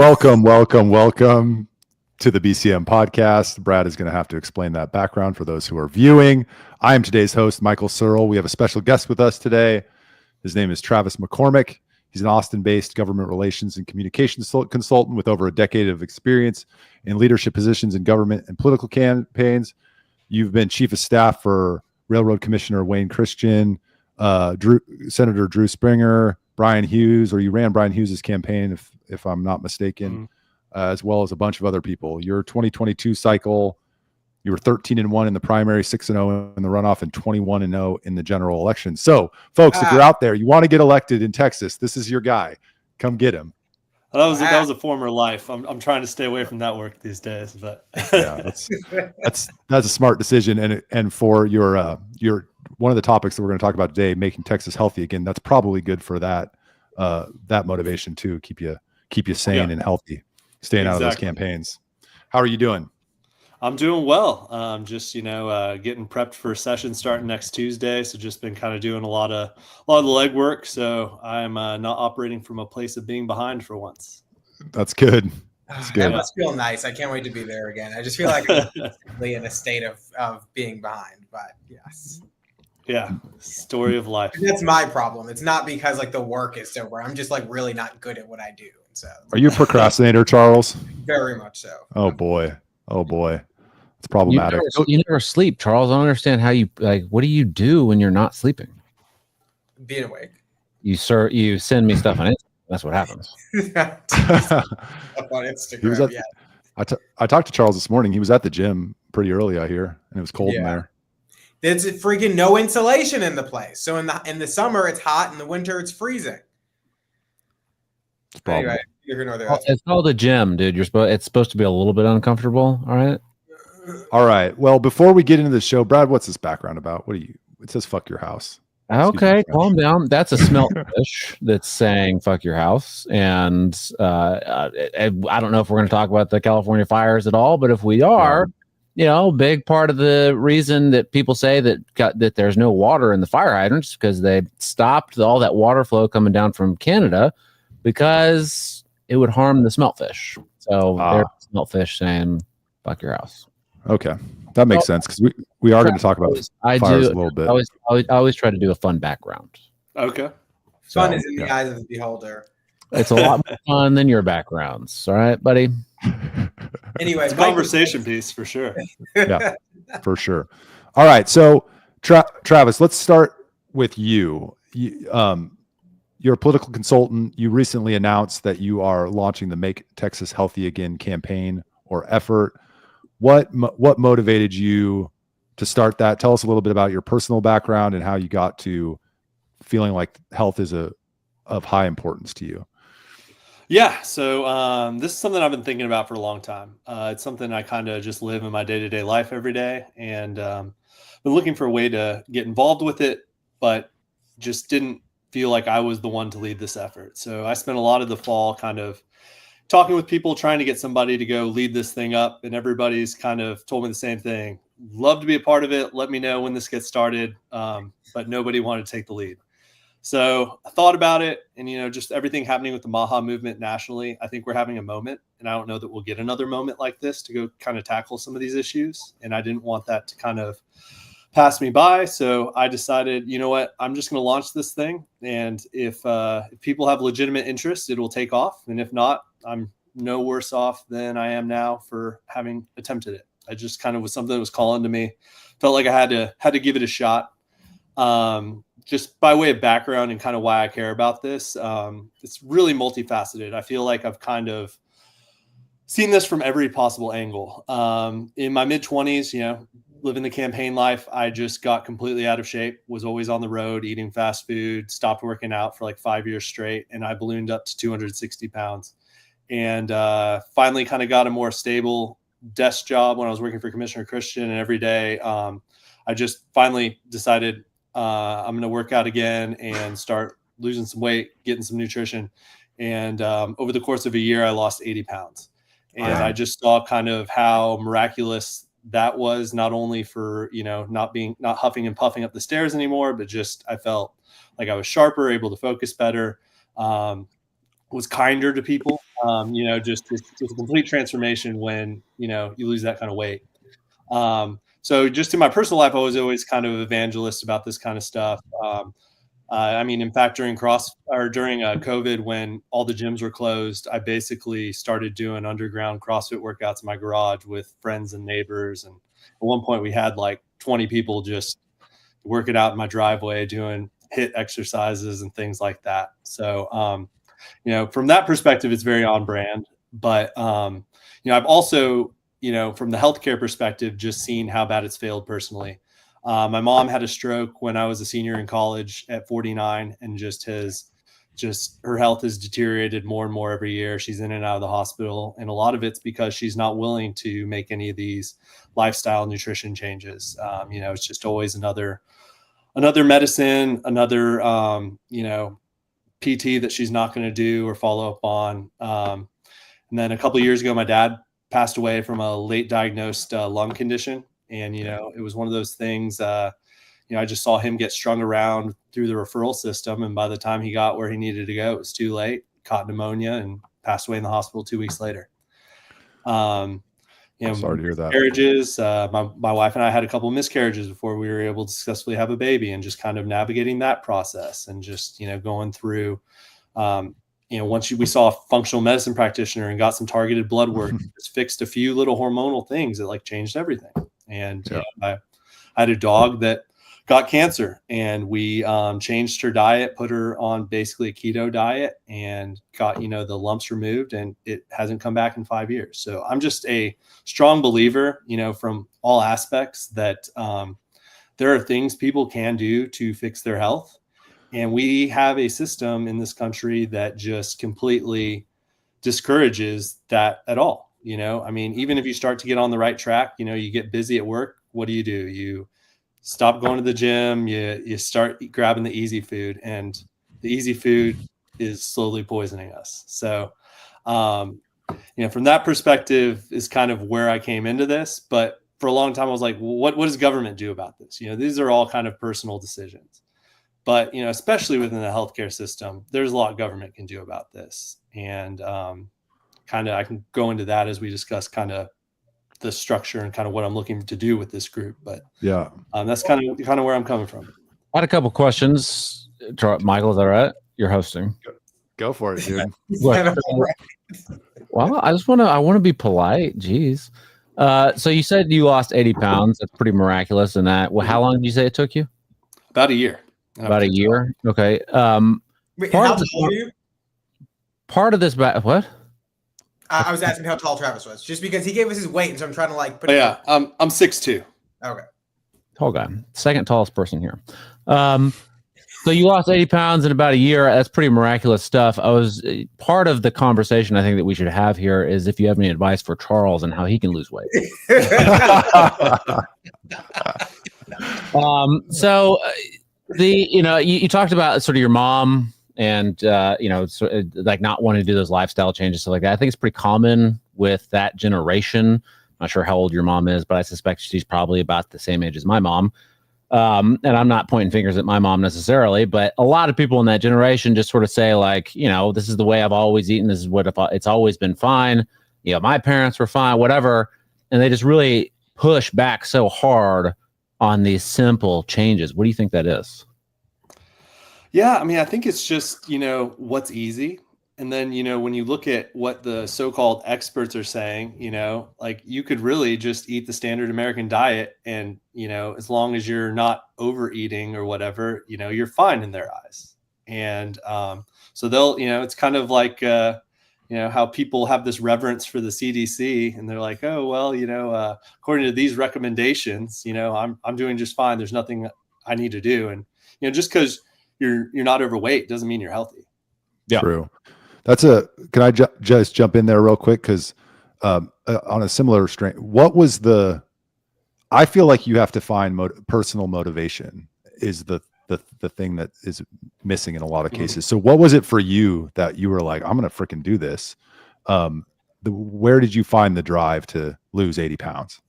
Welcome to the BCM Podcast. Brad is going to have to explain that background for those who are viewing. I am today's host, Michael Searle. We have a special guest with us today. His name is Travis McCormick. He's an Austin-based government relations and communications consultant with over a decade of experience in leadership positions in government and political campaigns. You've been chief of staff for Railroad Commissioner Wayne Christian, Senator Drew Springer, Brian Hughes, or you ran Brian Hughes' campaign, if I'm not mistaken, as well as a bunch of other people. Your 2022 cycle, you were 13-1 in the primary, 6-0 in the runoff, and 21-0 in the general election. So, folks, if you're out there, you want to get elected in Texas, this is your guy. Come get him. That was a former life. I'm trying to stay away from that work these days, but yeah, that's a smart decision. And for your one of the topics that we're going to talk about today, making Texas healthy again, that's probably good for that motivation too. Keep you sane and healthy, staying out of those campaigns. How are you doing? I'm doing well. Just getting prepped for a session starting next Tuesday. So just been kind of doing a lot of the legwork. So I'm not operating from a place of being behind for once. That's good. That's good. That must feel nice. I can't wait to be there again. I just feel like I'm in a state of being behind. But yes. Yeah, story of life. And that's my problem. It's not because like the work is so where I'm just like really not good at what I do. And so are you a procrastinator, Charles? Very much so. Oh boy. It's problematic. You never sleep, Charles. I don't understand how you what do you do when you're not sleeping? Being awake. You send me stuff on Instagram. That's what happens. On Instagram, I talked to Charles this morning. He was at the gym pretty early, I hear, and it was cold in there. There's freaking no insulation in the place. So in the summer it's hot, in the winter it's freezing. Anyway, it's called a gym, dude. It's supposed to be a little bit uncomfortable. All right. Well, before we get into the show, Brad, what's this background about? It says fuck your house. Okay, calm down. That's a smelt fish that's saying fuck your house. And I don't know if we're going to talk about the California fires at all, but if we are, big part of the reason that people say that there's no water in the fire hydrants because they stopped all that water flow coming down from Canada because it would harm the smelt fish. So there's smelt fish saying fuck your house. Okay, that makes sense because we are going to talk about fires a little bit. I always try to do a fun background. Okay, fun is in the eyes of the beholder. It's a lot more fun than your backgrounds. All right, buddy. Anyway, it's a conversation piece for sure. Yeah, for sure. All right, so Travis, let's start with you. You're a political consultant. You recently announced that you are launching the Make Texas Healthy Again campaign or effort. What motivated you to start that? Tell us a little bit about your personal background and how you got to feeling like health is of high importance to you. Yeah, so this is something I've been thinking about for a long time. It's something I kind of just live in my day-to-day life every day, and been looking for a way to get involved with it, but just didn't feel like I was the one to lead this effort. So I spent a lot of the fall kind of talking with people, trying to get somebody to go lead this thing up, and everybody's kind of told me the same thing. Love to be a part of it. Let me know when this gets started, but nobody wanted to take the lead. So I thought about it, and just everything happening with the MAHA movement nationally, I think we're having a moment, and I don't know that we'll get another moment like this to go kind of tackle some of these issues, and I didn't want that to kind of pass me by. So I decided, you know what, I'm just going to launch this thing, and if people have legitimate interest, it will take off, and if not, I'm no worse off than I am now for having attempted it. I just kind of was something that was calling to me. Felt like I had to give it a shot. Just by way of background and kind of why I care about this, it's really multifaceted. I feel like I've kind of seen this from every possible angle. In my mid-20s, living the campaign life, I just got completely out of shape, was always on the road, eating fast food, stopped working out for like 5 years straight, and I ballooned up to 260 pounds. And finally kind of got a more stable desk job when I was working for Commissioner Christian, and every day I just finally decided I'm going to work out again and start losing some weight, getting some nutrition. And over the course of a year, I lost 80 pounds. And I just saw kind of how miraculous that was, not only for, not huffing and puffing up the stairs anymore, but just I felt like I was sharper, able to focus better, was kinder to people Just it's a complete transformation when, you lose that kind of weight. So just in my personal life, I was always kind of evangelist about this kind of stuff. In fact, during COVID, when all the gyms were closed, I basically started doing underground CrossFit workouts in my garage with friends and neighbors. And at one point we had like 20 people just working out in my driveway, doing HIIT exercises and things like that. So, from that perspective, it's very on brand, but, I've also, from the healthcare perspective, just seen how bad it's failed personally. My mom had a stroke when I was a senior in college at 49, and her health has deteriorated more and more every year. She's in and out of the hospital. And a lot of it's because she's not willing to make any of these lifestyle nutrition changes. It's just always another medicine, another, PT that she's not going to do or follow up on. And then a couple of years ago, my dad passed away from a late diagnosed lung condition. And, it was one of those things, I just saw him get strung around through the referral system. And by the time he got where he needed to go, it was too late, caught pneumonia, and passed away in the hospital 2 weeks later. Sorry to hear that. Miscarriages. My wife and I had a couple of miscarriages before we were able to successfully have a baby, and just kind of navigating that process, and just, going through, once we saw a functional medicine practitioner and got some targeted blood work, just fixed a few little hormonal things that like changed everything. And I had a dog that got cancer, and we changed her diet, put her on basically a keto diet, and got, the lumps removed, and it hasn't come back in 5 years. So I'm just a strong believer, from all aspects, that there are things people can do to fix their health. And we have a system in this country that just completely discourages that at all. Even if you start to get on the right track, you get busy at work, what do? You stop going to the gym, you start grabbing the easy food, and the easy food is slowly poisoning us. So, from that perspective is kind of where I came into this. But for a long time, I was like, well, what does government do about this? These are all kind of personal decisions. But, especially within the healthcare system, there's a lot government can do about this. And I can go into that as we discuss kind of the structure and kind of what I'm looking to do with this group. But yeah, that's kind of where I'm coming from. I had a couple questions. Michael, is that right? You're hosting. Go for it, dude. Well, I want to be polite. Jeez. So you said you lost 80 pounds. That's pretty miraculous. And that, well, how long did you say it took you? About a year. About a year. Okay. Wait, how tall are you? Part of this, what? I was asking how tall Travis was, just because he gave us his weight, and so I'm trying to put. I'm 6'2". Okay. Tall guy, second tallest person here. So you lost 80 pounds in about a year. That's pretty miraculous stuff. Part of the conversation I think that we should have here is if you have any advice for Charles and how he can lose weight. You talked about sort of your mom and, like not wanting to do those lifestyle changes, stuff like that. I think it's pretty common with that generation. I'm not sure how old your mom is, but I suspect she's probably about the same age as my mom. And I'm not pointing fingers at my mom necessarily, but a lot of people in that generation just sort of say like, this is the way I've always eaten. This is what it's always been fine. My parents were fine, whatever. And they just really push back so hard on these simple changes. What do you think that is? Yeah, I think it's just, what's easy. And then, when you look at what the so-called experts are saying, like you could really just eat the standard American diet and, as long as you're not overeating or whatever, you're fine in their eyes. And so they'll, it's kind of like, how people have this reverence for the CDC and they're like, oh, well, according to these recommendations, I'm doing just fine. There's nothing I need to do. And, just because you're not overweight doesn't mean you're healthy. Yeah. True. Can I just jump in there real quick? Cause, on a similar strain, I feel like you have to find personal motivation is the thing that is missing in a lot of cases. So what was it for you that you were like, I'm going to freaking do this? Where did you find the drive to lose 80 pounds?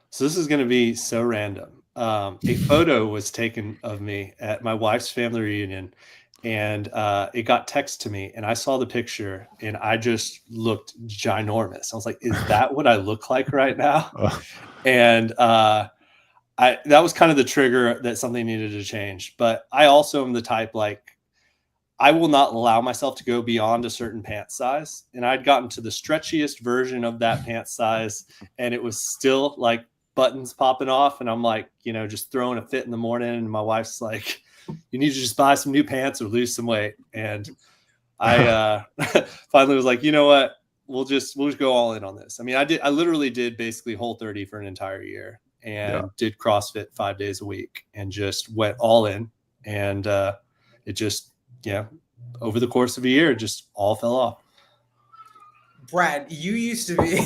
So this is going to be so random. A photo was taken of me at my wife's family reunion. and it got text to me, and I saw the picture, and I just looked ginormous. I was like, is that what I look like right now? And that was kind of the trigger that something needed to change. But I also am the type, like, I will not allow myself to go beyond a certain pant size. And I'd gotten to the stretchiest version of that pant size, and it was still like buttons popping off. And I'm like, just throwing a fit in the morning. And my wife's like, you need to just buy some new pants or lose some weight. And I finally was like, you know what? We'll just go all in on this. I mean, I literally did basically Whole30 for an entire year and did CrossFit 5 days a week and just went all in. And it just, over the course of a year, it just all fell off. Brad, you used to be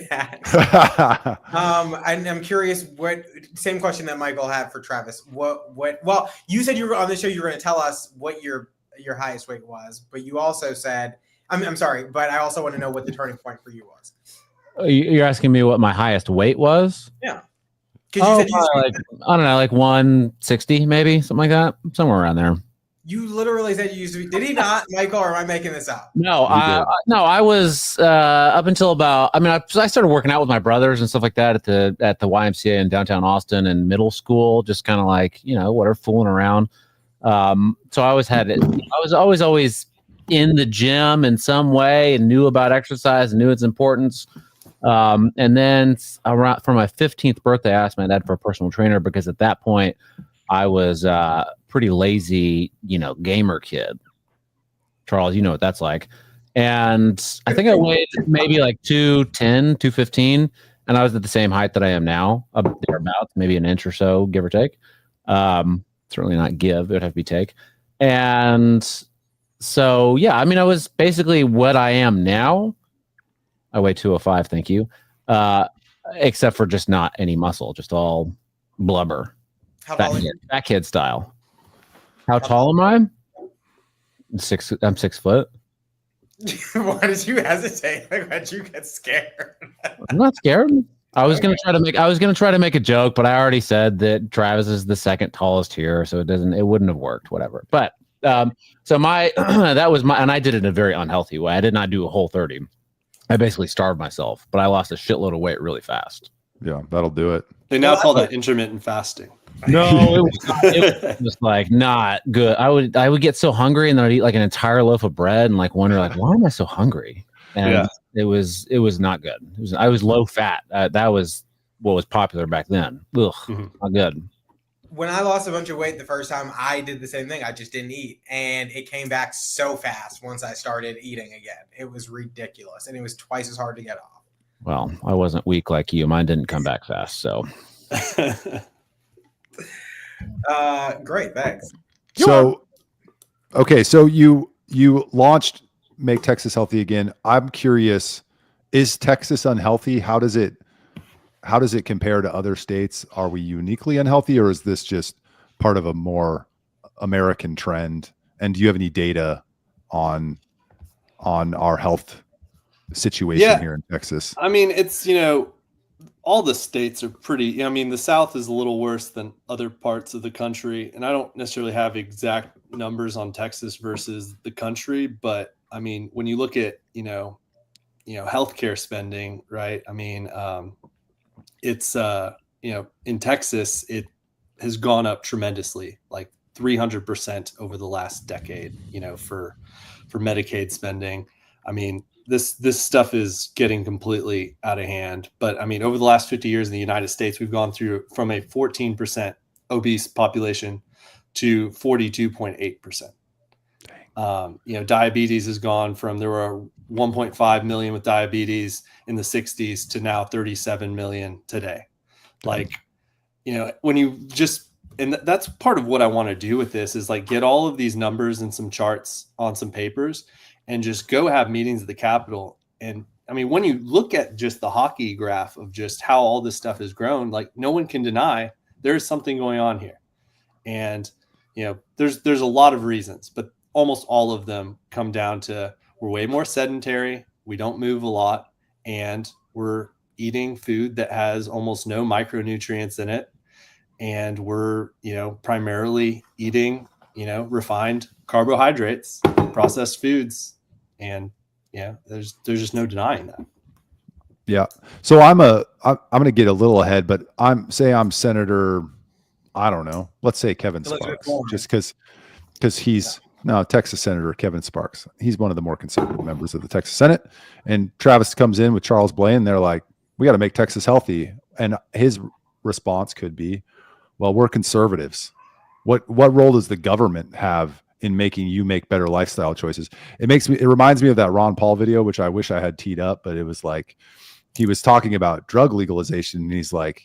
fat. And I'm curious, same question that Michael had for Travis. Well, you said you were on the show, you were going to tell us what your highest weight was, but you also said, I'm sorry, but I also want to know what the turning point for you was. You're asking me what my highest weight was? Yeah. I don't know, like 160, maybe, something like that, somewhere around there. You literally said you used to be. Did he not, Michael, or am I making this up? No, I was up until about. I mean, I started working out with my brothers and stuff like that at the YMCA in downtown Austin in middle school, just kind of like whatever, fooling around. So I always had it. I was always in the gym in some way and knew about exercise and knew its importance. And then around for my 15th birthday, I asked my dad for a personal trainer because at that point I was pretty lazy, gamer kid. Charles, you know what that's like. And I think I weighed maybe like 210, 215, and I was at the same height that I am now, up thereabouts, maybe an inch or so, give or take. Certainly not give, it would have to be take. And so, yeah, I mean, I was basically what I am now. I weigh 205, thank you. Except for just not any muscle, just all blubber. Fat kid style. How tall am I? I'm 6 foot. Why did you hesitate? Like, why'd you get scared? I'm not scared. I was gonna try to make a joke, but I already said that Travis is the second tallest here, so it wouldn't have worked, whatever. But so my that was my, and I did it in a very unhealthy way. I did not do a Whole30. I basically starved myself, but I lost a shitload of weight really fast. Yeah, that'll do it. They now call that intermittent fasting. No, it was just like not good. I would get so hungry and then I'd eat like an entire loaf of bread and like wonder like, why am I so hungry? And it was not good. I was low fat. That was what was popular back then. Ugh, not good. When I lost a bunch of weight the first time, I did the same thing. I just didn't eat, and it came back so fast once I started eating again. It was ridiculous, and it was twice as hard to get off. Well, I wasn't weak like you. Mine didn't come back fast, so. Great, thanks. So, okay, so you launched Make Texas Healthy Again. I'm curious, is Texas unhealthy? How does it compare to other states? Are we uniquely unhealthy, or is this just part of a more American trend? And do you have any data on our health situation here in Texas? I mean, it's, all the states are pretty, the South is a little worse than other parts of the country. And I don't necessarily have exact numbers on Texas versus the country, but I mean, when you look at, healthcare spending, right? I mean, it's, in Texas, it has gone up tremendously, like 300% over the last decade, for Medicaid spending. I mean, this stuff is getting completely out of hand. But I mean, over the last 50 years in the United States, we've gone through from a 14% obese population to 42.8%. Diabetes has gone from, there were 1.5 million with diabetes in the 60s to now 37 million today. Like, when you just, and that's part of what I want to do with this is like get all of these numbers and some charts on some papers and just go have meetings at the Capitol. And I mean, when you look at just the hockey graph of just how all this stuff has grown, like no one can deny there's something going on here. And, there's a lot of reasons, but almost all of them come down to we're way more sedentary. We don't move a lot, and we're eating food that has almost no micronutrients in it. And we're, primarily eating, refined carbohydrates, processed foods, and there's just no denying that. Yeah. So I'm going to get a little ahead, but I'm Senator, I don't know, let's say Kevin Sparks, just because he's Texas Senator Kevin Sparks. He's one of the more conservative members of the Texas Senate. And Travis comes in with Charles Blain. They're like, we got to make Texas healthy. And his response could be, well, we're conservatives. What role does the government have in making you make better lifestyle choices? It reminds me of that Ron Paul video, which I wish I had teed up, but it was like, he was talking about drug legalization, and he's like,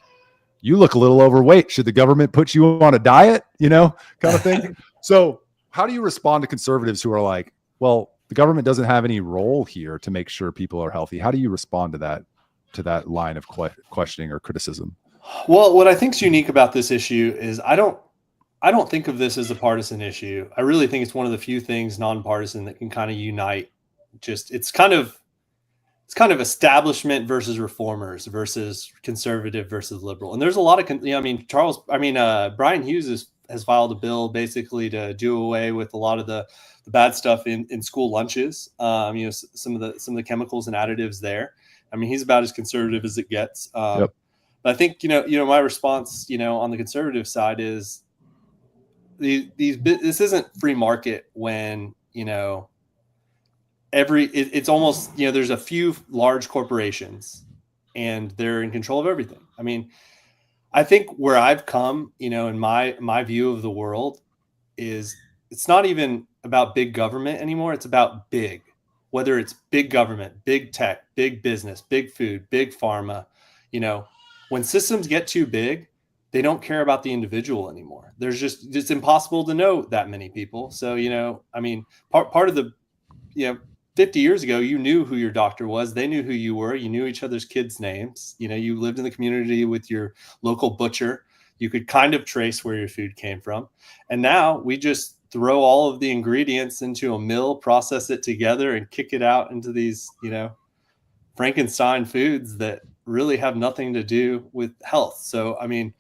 you look a little overweight. Should the government put you on a diet? Kind of thing. So how do you respond to conservatives who are like, well, the government doesn't have any role here to make sure people are healthy? How do you respond to that line of questioning or criticism? Well, what I think is unique about this issue is I don't think of this as a partisan issue. I really think it's one of the few things nonpartisan that can kind of unite. It's kind of establishment versus reformers versus conservative versus liberal. And there's a lot of, Brian Hughes has filed a bill basically to do away with a lot of the bad stuff in school lunches. Some of the chemicals and additives there. I mean, he's about as conservative as it gets. Yep. But I think, my response, on the conservative side is this isn't free market when, it's almost, there's a few large corporations and they're in control of everything. I mean, I think where I've come, in my view of the world is it's not even about big government anymore. It's about big, whether it's big government, big tech, big business, big food, big pharma. When systems get too big, they don't care about the individual anymore. It's impossible to know that many people. So, part of the, 50 years ago, you knew who your doctor was. They knew who you were. You knew each other's kids' names. You lived in the community with your local butcher. You could kind of trace where your food came from. And now we just throw all of the ingredients into a mill, process it together, and kick it out into these, Frankenstein foods that really have nothing to do with health. So, I mean,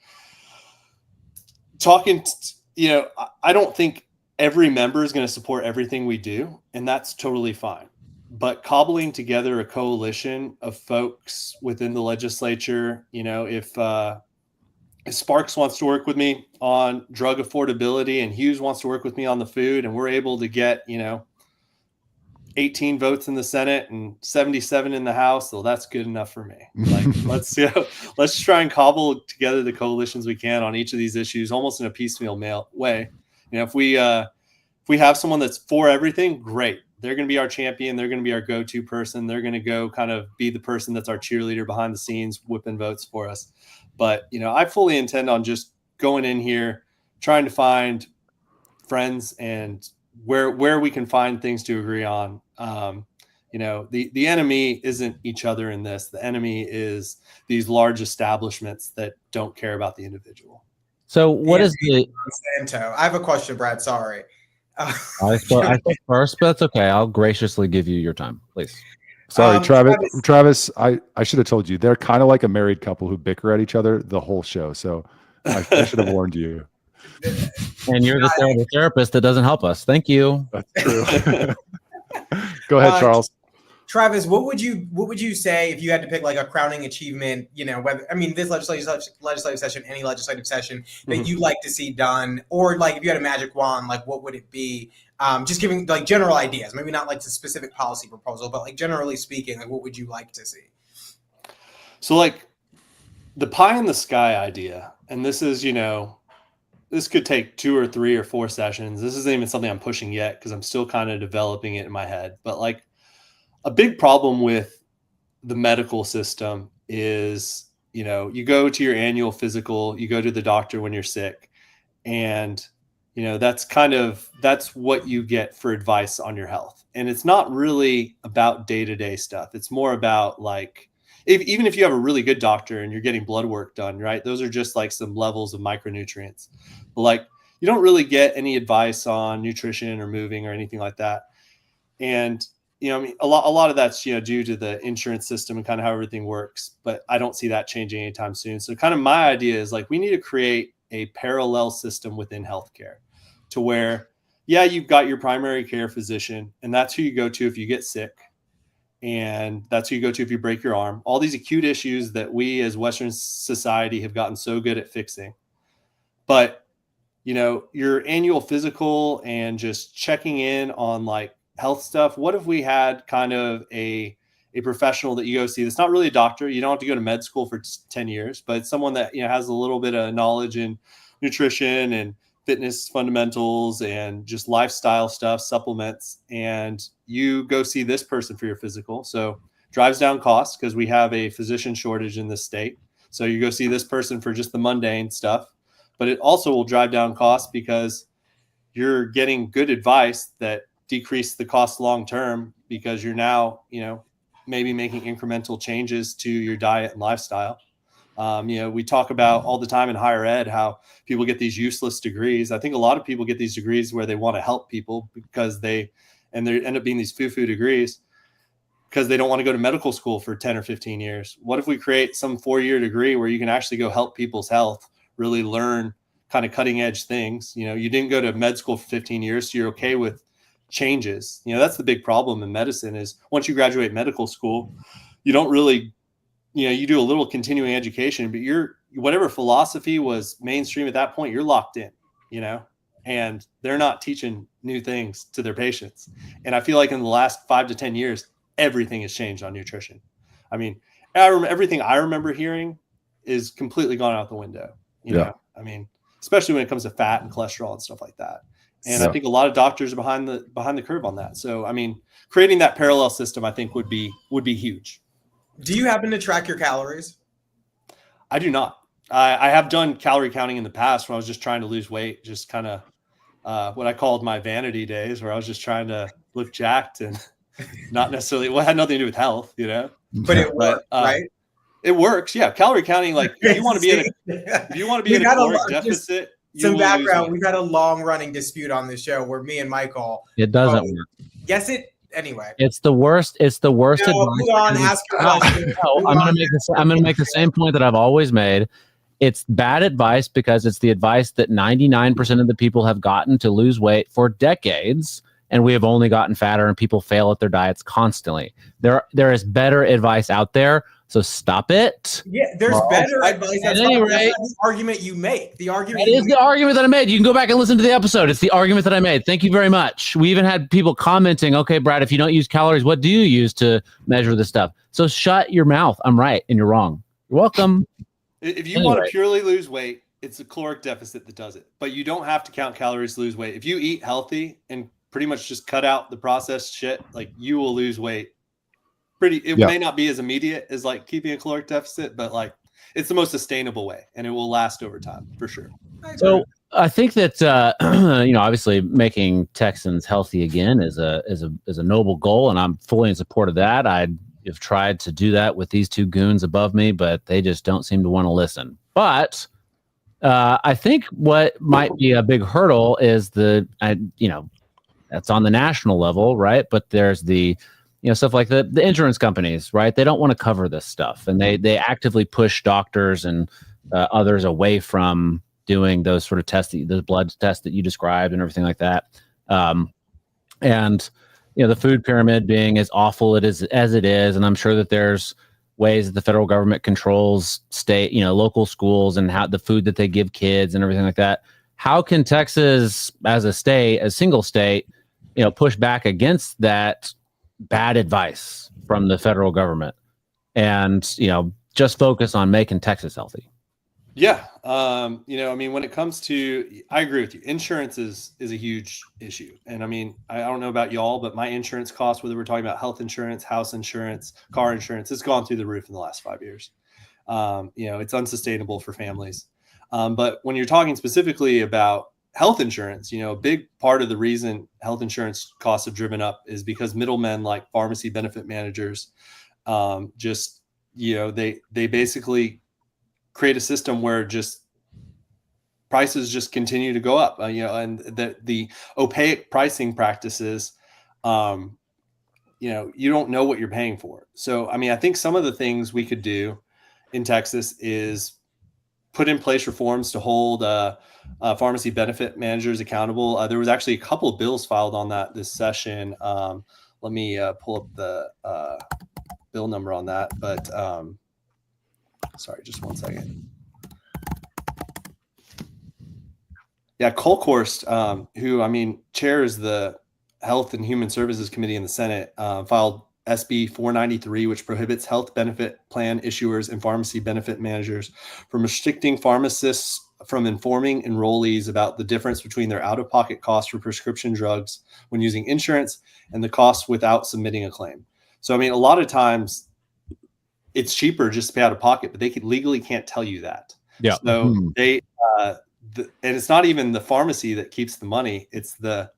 I don't think every member is going to support everything we do, and that's totally fine. But cobbling together a coalition of folks within the legislature, if Sparks wants to work with me on drug affordability and Hughes wants to work with me on the food, and we're able to get, 18 votes in the Senate and 77 in the House, so that's good enough for me. Like, let's try and cobble together the coalitions we can on each of these issues, almost in a piecemeal way. If we have someone that's for everything, great. They're going to be our champion. They're going to be our go-to person. They're going to go kind of be the person that's our cheerleader behind the scenes, whipping votes for us. But, I fully intend on just going in here, trying to find friends and where we can find things to agree on. The enemy isn't each other in this. The enemy is these large establishments that don't care about the individual. So what is the Santo? I have a question, Brad. Sorry. I spoke first, but that's okay. I'll graciously give you your time, please. Sorry, Travis, I should have told you. They're kind of like a married couple who bicker at each other the whole show. So I should have warned you. And you're the therapist that doesn't help us. Thank you. That's true. Go ahead, Charles. Travis, what would you say if you had to pick like a crowning achievement, this legislative session, any legislative session that you'd like to see done, or like if you had a magic wand, like what would it be? Just giving like general ideas, maybe not like the specific policy proposal, but like generally speaking, like what would you like to see? So like the pie in the sky idea, and this is, this could take 2 or 3 or 4 sessions. This isn't even something I'm pushing yet because I'm still kind of developing it in my head. But like a big problem with the medical system is, you go to your annual physical, you go to the doctor when you're sick, and, that's what you get for advice on your health. And it's not really about day-to-day stuff. It's more about like, even if you have a really good doctor and you're getting blood work done, right? Those are just like some levels of micronutrients. But like you don't really get any advice on nutrition or moving or anything like that. And, a lot of that's, due to the insurance system and kind of how everything works, but I don't see that changing anytime soon. So kind of my idea is like, we need to create a parallel system within healthcare to where yeah, you've got your primary care physician, and that's who you go to if you get sick. And that's who you go to if you break your arm. All these acute issues that we as Western society have gotten so good at fixing. But, your annual physical and just checking in on like health stuff. What if we had kind of a professional that you go see that's not really a doctor? You don't have to go to med school for 10 years, but it's someone that, has a little bit of knowledge in nutrition and fitness fundamentals and just lifestyle stuff, supplements, and you go see this person for your physical. So drives down costs because we have a physician shortage in this state. So you go see this person for just the mundane stuff, but it also will drive down costs because you're getting good advice that decrease the cost long-term because you're now, maybe making incremental changes to your diet and lifestyle. We talk about all the time in higher ed how people get these useless degrees. I think a lot of people get these degrees where they want to help people because they end up being these foo-foo degrees because they don't want to go to medical school for 10 or 15 years. What if we create some 4-year degree where you can actually go help people's health, really learn kind of cutting edge things? You didn't go to med school for 15 years, so you're okay with changes. That's the big problem in medicine is once you graduate medical school, you don't really you do a little continuing education, but whatever philosophy was mainstream at that point, you're locked in, and they're not teaching new things to their patients. And I feel like in the last 5 to 10 years, everything has changed on nutrition. I mean, everything I remember hearing is completely gone out the window, I mean, especially when it comes to fat and cholesterol and stuff like that. And I think a lot of doctors are behind the curve on that. So, I mean, creating that parallel system, I think would be huge. Do you happen to track your calories? I do not. I have done calorie counting in the past when I was just trying to lose weight, just kind of what I called my vanity days, where I was just trying to look jacked and not necessarily, it had nothing to do with health, But it worked, right? It works. Yeah. Calorie counting, like if you want to be in a caloric deficit, some background. We've had a long running dispute on this show where me and Michael. It doesn't work. Yes, Anyway, it's the worst. It's the worst. No, hold on, ask your question. No, I'm going to make the same point that I've always made. It's bad advice because it's the advice that 99% of the people have gotten to lose weight for decades, and we have only gotten fatter, and people fail at their diets constantly. There is better advice out there, so stop it. Yeah, there's better advice. That's the argument you make. The argument is the argument that I made. You can go back and listen to the episode. It's the argument that I made. Thank you very much. We even had people commenting, okay, Brad, if you don't use calories, what do you use to measure this stuff? So shut your mouth. I'm right and you're wrong. You're welcome. If you want to purely lose weight, it's a caloric deficit that does it. But you don't have to count calories to lose weight. If you eat healthy and pretty much just cut out the processed shit, like you will lose weight. It may not be as immediate as like keeping a caloric deficit, but like it's the most sustainable way and it will last over time for sure. So I think that, obviously making Texans healthy again is a noble goal, and I'm fully in support of that. I have tried to do that with these two goons above me, but they just don't seem to want to listen. But I think what might be a big hurdle is that's on the national level, right? But there's the stuff like the insurance companies, right? They don't want to cover this stuff, and they actively push doctors and others away from doing those sort of tests, those blood tests that you described and everything like that. And the food pyramid being as awful as it is, and I'm sure that there's ways that the federal government controls state, local schools and how the food that they give kids and everything like that. How can Texas, as a single state, push back against that bad advice from the federal government and just focus on making Texas healthy? Yeah. When it comes to, I agree with you. Insurance is a huge issue. And I don't know about y'all, but my insurance costs, whether we're talking about health insurance, house insurance, car insurance, it's gone through the roof in the last 5 years. It's unsustainable for families. But when you're talking specifically about health insurance, a big part of the reason health insurance costs have driven up is because middlemen like pharmacy benefit managers, they basically create a system where just prices just continue to go up, and the opaque pricing practices, you don't know what you're paying for. So, I think some of the things we could do in Texas is put in place reforms to hold pharmacy benefit managers accountable. There was actually a couple of bills filed on that this session. Let me pull up the bill number on that. But sorry, just one second. Yeah, Colkhorst, who chairs the Health and Human Services Committee in the Senate, filed SB 493, which prohibits health benefit plan issuers and pharmacy benefit managers from restricting pharmacists from informing enrollees about the difference between their out-of-pocket costs for prescription drugs when using insurance and the cost without submitting a claim. So, a lot of times it's cheaper just to pay out of pocket, but they legally can't tell you that. Yeah. So they, and it's not even the pharmacy that keeps the money. It's the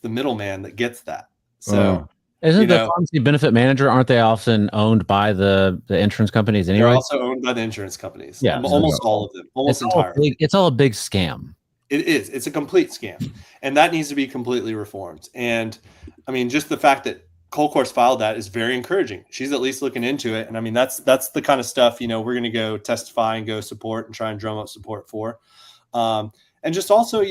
middleman that gets that. So isn't the pharmacy benefit manager, aren't they often owned by the insurance companies anyway? They're also owned by the insurance companies. Yeah. Almost all of them. Almost entirely. It's all a big scam. It is. It's a complete scam. And that needs to be completely reformed. And just the fact that Colkhorst filed that is very encouraging. She's at least looking into it. And that's the kind of stuff, we're going to go testify and go support and try and drum up support for. And just also,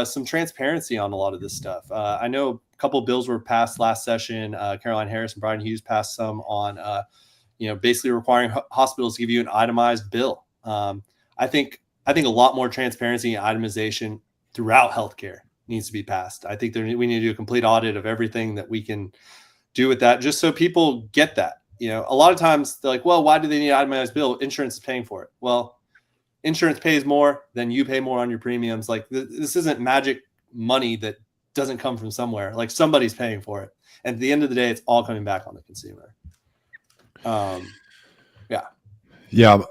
some transparency on a lot of this stuff. I know a couple of bills were passed last session. Caroline Harris and Brian Hughes passed some on, basically requiring hospitals to give you an itemized bill. I think a lot more transparency and itemization throughout healthcare needs to be passed. I think we need to do a complete audit of everything that we can do with that, just so people get that. A lot of times they're like, well, why do they need an itemized bill? Insurance is paying for it. Well, insurance pays more, then you pay more on your premiums. Like this isn't magic money that doesn't come from somewhere. Like somebody's paying for it. And at the end of the day, it's all coming back on the consumer. Yeah.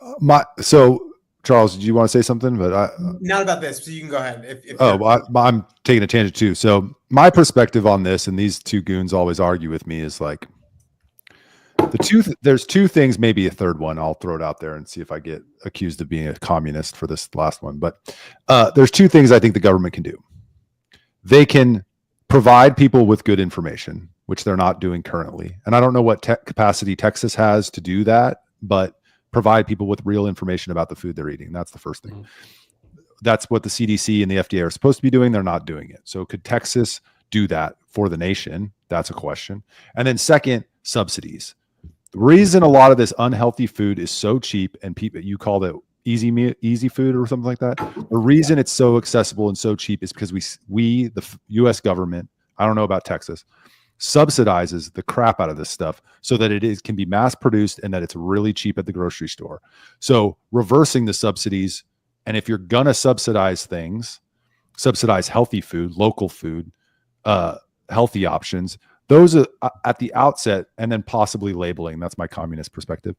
So Charles, did you want to say something? But not about this. So you can go ahead. I'm taking a tangent too. So my perspective on this, and these two goons always argue with me, is like there's two things, maybe a third one. I'll throw it out there and see if I get accused of being a communist for this last one. But there's two things I think the government can do. They can provide people with good information, which they're not doing currently. And I don't know what capacity Texas has to do that, but provide people with real information about the food they're eating. That's the first thing. That's what the CDC and the FDA are supposed to be doing. They're not doing it. So could Texas do that for the nation? That's a question. And then second, subsidies. The reason a lot of this unhealthy food is so cheap, and people, you call it easy food or something like that. The reason it's so accessible and so cheap is because we the U.S. government, I don't know about Texas, subsidizes the crap out of this stuff so that can be mass produced and that it's really cheap at the grocery store. So reversing the subsidies, and if you're gonna subsidize things, subsidize healthy food, local food, healthy options. Those are at the outset, and then possibly labeling. That's my communist perspective.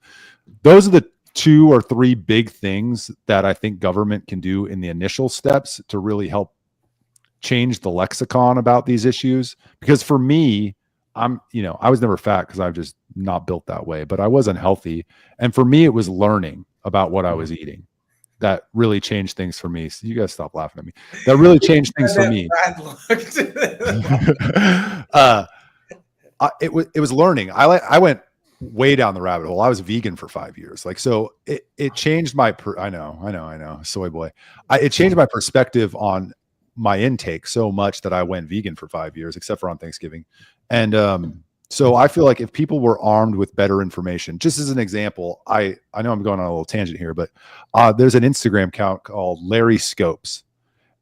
Those are the 2 or 3 big things that I think government can do in the initial steps to really help change the lexicon about these issues. Because for me, I was never fat because I'm just not built that way, but I was unhealthy. And for me, it was learning about what I was eating that really changed things for me. So you guys stop laughing at me. That really changed things for me. It was learning. I went way down the rabbit hole. I was vegan for 5 years. So it changed my, I know, soy boy. It changed my perspective on my intake so much that I went vegan for 5 years, except for on Thanksgiving. And so I feel like if people were armed with better information, just as an example, I know I'm going on a little tangent here, but there's an Instagram account called Larry Scopes.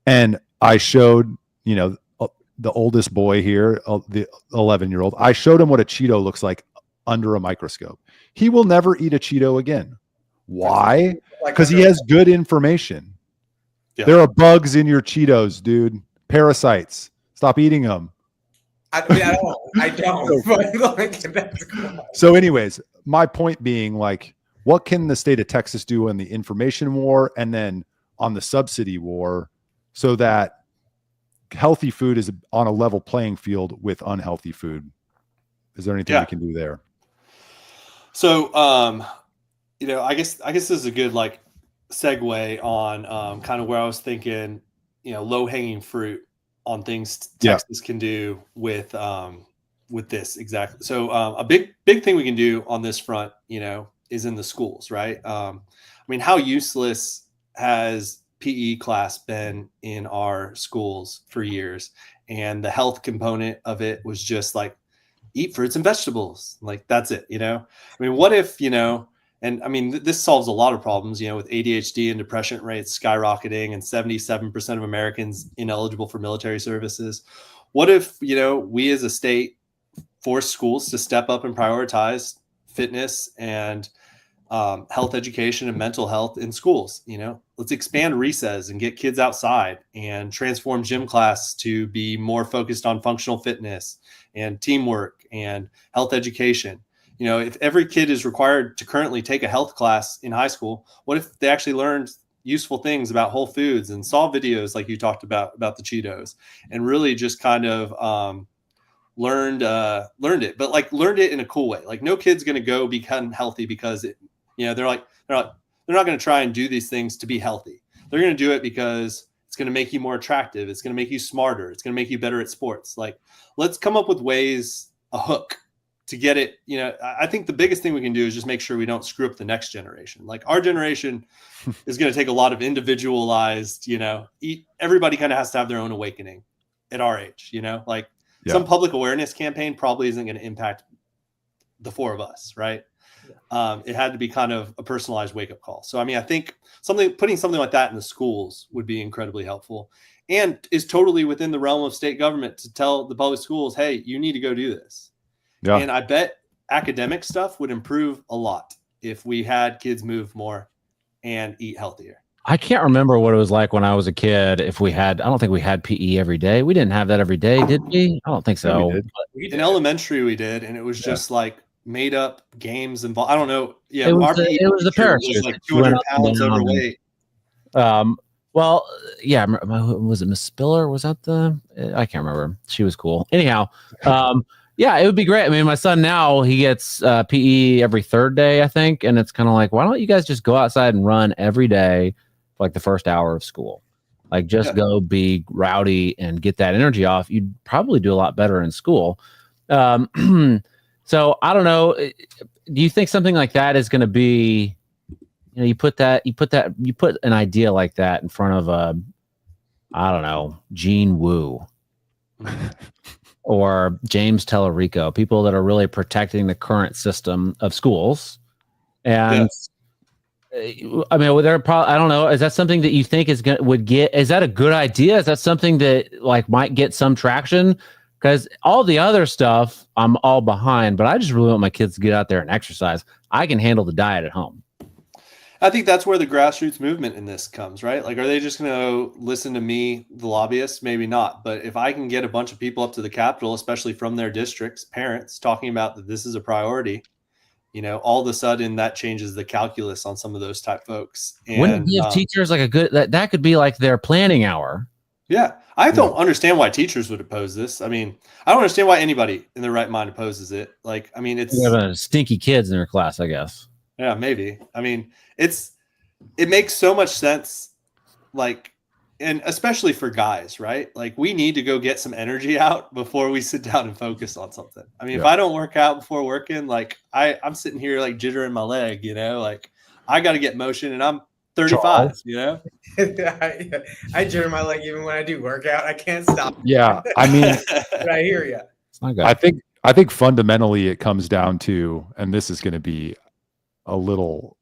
And I showed, the oldest boy here, the 11-year-old, I showed him what a Cheeto looks like under a microscope. He will never eat a Cheeto again. Why? Because he has good information. Yeah. There are bugs in your Cheetos, dude. Parasites. Stop eating them. I don't. So anyways, my point being, what can the state of Texas do in the information war and then on the subsidy war so that healthy food is on a level playing field with unhealthy food? Is there anything we can do there? So, I guess this is a good segue on kind of where I was thinking, low hanging fruit on things Texas can do with this exactly. So, a big thing we can do on this front, is in the schools, right? mean, how useless has PE class been in our schools for years? And the health component of it was just like, eat fruits and vegetables. Like, that's it, I mean, what if, and I mean, this solves a lot of problems, with ADHD and depression rates skyrocketing and 77% of Americans ineligible for military services. What if, we as a state force schools to step up and prioritize fitness and health education and mental health in schools? Let's expand recess and get kids outside and transform gym class to be more focused on functional fitness and teamwork and health education. If every kid is required to currently take a health class in high school, what if they actually learned useful things about whole foods and saw videos like you talked about the Cheetos, and really just kind of learned it, but like learned it in a cool way? Like, no kid's going to go become healthy because they're not going to try and do these things to be healthy. They're going to do it because it's going to make you more attractive. It's going to make you smarter. It's going to make you better at sports. Like, let's come up with ways, a hook to get it. I think the biggest thing we can do is just make sure we don't screw up the next generation. Like, our generation is going to take a lot of individualized, everybody kind of has to have their own awakening at our age, some public awareness campaign probably isn't going to impact the four of us. Right. It had to be kind of a personalized wake-up call. So, I mean, I think putting something like that in the schools would be incredibly helpful, and is totally within the realm of state government to tell the public schools, hey, you need to go do this. Yeah. And I bet academic stuff would improve a lot if we had kids move more and eat healthier. I can't remember what it was like when I was a kid. I don't think we had PE every day. We didn't have that every day, did we? I don't think so. We did. In elementary, we did, and it was just like made up games involved. I don't know. Yeah, it was the parachute. Was like 200 pounds overweight. Well, yeah. Was it Miss Spiller? Was that I can't remember. She was cool. Anyhow, yeah, it would be great. I mean, my son now, he gets PE every third day, I think, and it's kind of like, why don't you guys just go outside and run every day for like the first hour of school? Like, just go be rowdy and get that energy off. You'd probably do a lot better in school. So I don't know. Do you think something like that is going to be, you put an idea like that in front of I don't know, Gene Wu or James Tellerico, people that are really protecting the current system of schools. And I mean, they're probably, I don't know. Is that something that you think is that a good idea? Is that something that like might get some traction? Because all the other stuff, I'm all behind, but I just really want my kids to get out there and exercise. I can handle the diet at home. I think that's where the grassroots movement in this comes, right? Like, are they just going to listen to me, the lobbyists? Maybe not. But if I can get a bunch of people up to the Capitol, especially from their districts, parents, talking about that this is a priority, all of a sudden that changes the calculus on some of those type folks. And wouldn't you give teachers like a good, that could be like their planning hour? Yeah. I don't understand why teachers would oppose this. I mean, I don't understand why anybody in their right mind opposes it. Like, I mean, it's stinky kids in their class, I guess. Yeah, maybe. I mean, it makes so much sense. Like, and especially for guys, right? Like, we need to go get some energy out before we sit down and focus on something. I mean, if I don't work out before working, like I'm sitting here like jittering my leg, like I got to get motion, and I'm 35, I jitter my leg even when I do workout. I can't stop. Yeah, I mean, but I hear you. It's not good. I think fundamentally it comes down to, and this is going to be a little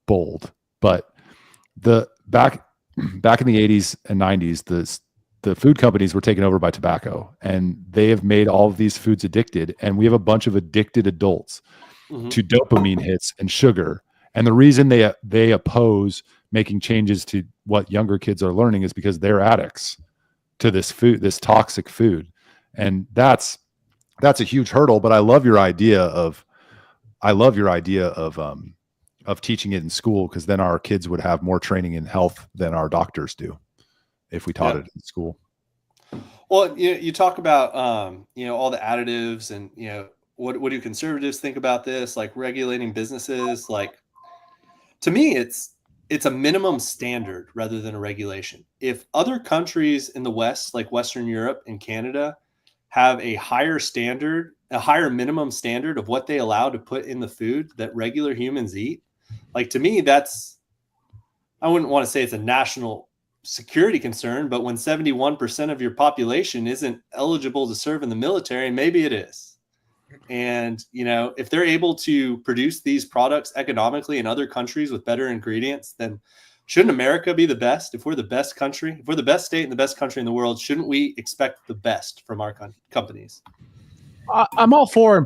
bold, but back in the 80s and 90s, the food companies were taken over by tobacco, and they have made all of these foods addicted, and we have a bunch of addicted adults to dopamine hits and sugar. And the reason they oppose making changes to what younger kids are learning is because they're addicts to this food, this toxic food. And that's a huge hurdle, but I love your idea of teaching it in school, because then our kids would have more training in health than our doctors do if we taught it in school. Well, you talk about all the additives, and what do conservatives think about this? Like, regulating businesses, like, to me, it's a minimum standard rather than a regulation. If other countries in the West, like Western Europe and Canada, have a higher standard, a higher minimum standard of what they allow to put in the food that regular humans eat, like, to me, I wouldn't want to say it's a national security concern, but when 71% of your population isn't eligible to serve in the military, maybe it is. And, if they're able to produce these products economically in other countries with better ingredients, then shouldn't America be the best? If we're the best country, if we're the best state and the best country in the world, shouldn't we expect the best from our companies? I'm all for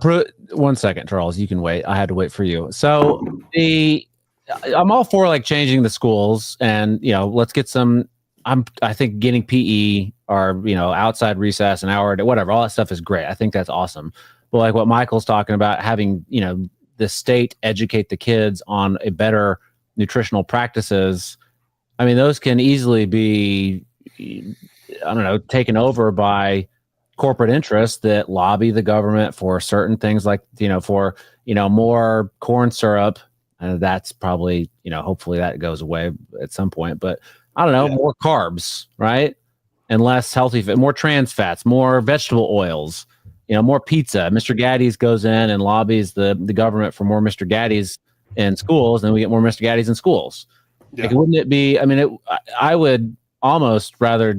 1 second, Charles. You can wait. I had to wait for you. So I'm all for like changing the schools and, let's get some. I think getting PE or outside recess an hour, whatever, all that stuff is great. I think that's awesome. But like what Michael's talking about, having the state educate the kids on a better nutritional practices. I mean, those can easily be, taken over by corporate interests that lobby the government for certain things, like for more corn syrup. That's probably hopefully that goes away at some point. But I don't know, more carbs, right? And less healthy, more trans fats, more vegetable oils. More pizza. Mr. Gaddy's goes in and lobbies the government for more Mr. Gaddy's in schools, and we get more Mr. Gaddy's in schools. Yeah. Like, wouldn't it be? I mean, I would almost rather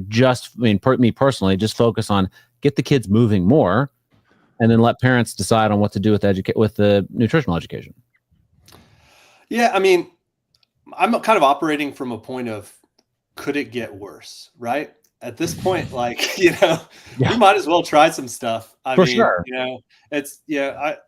me personally, just focus on get the kids moving more, and then let parents decide on what to do with the nutritional education. Yeah, I mean, I'm kind of operating from a point of, could it get worse, right? At this point, like, we might as well try some stuff. I mean, sure. It's,